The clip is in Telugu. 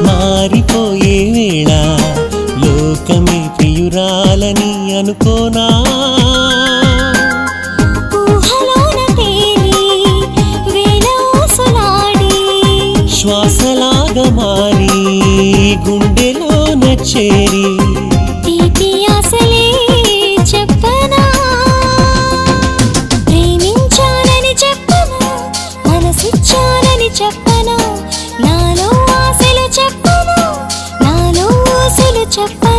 మారిపోయే వేళ లోకమే ప్రియురాలని అనుకోనా ఊహలోన తేలి వేళ ఊసలాడి శ్వాసలాగా మారి గుండెలోన చేరి తీపి ఆశలే చెప్పనా ప్రేమించాలని చెప్పనా మనసిచ్చాలని చెప్పనా నాలో ఆశలు చెప్పనా నాలో ఆశలు చెప్పనా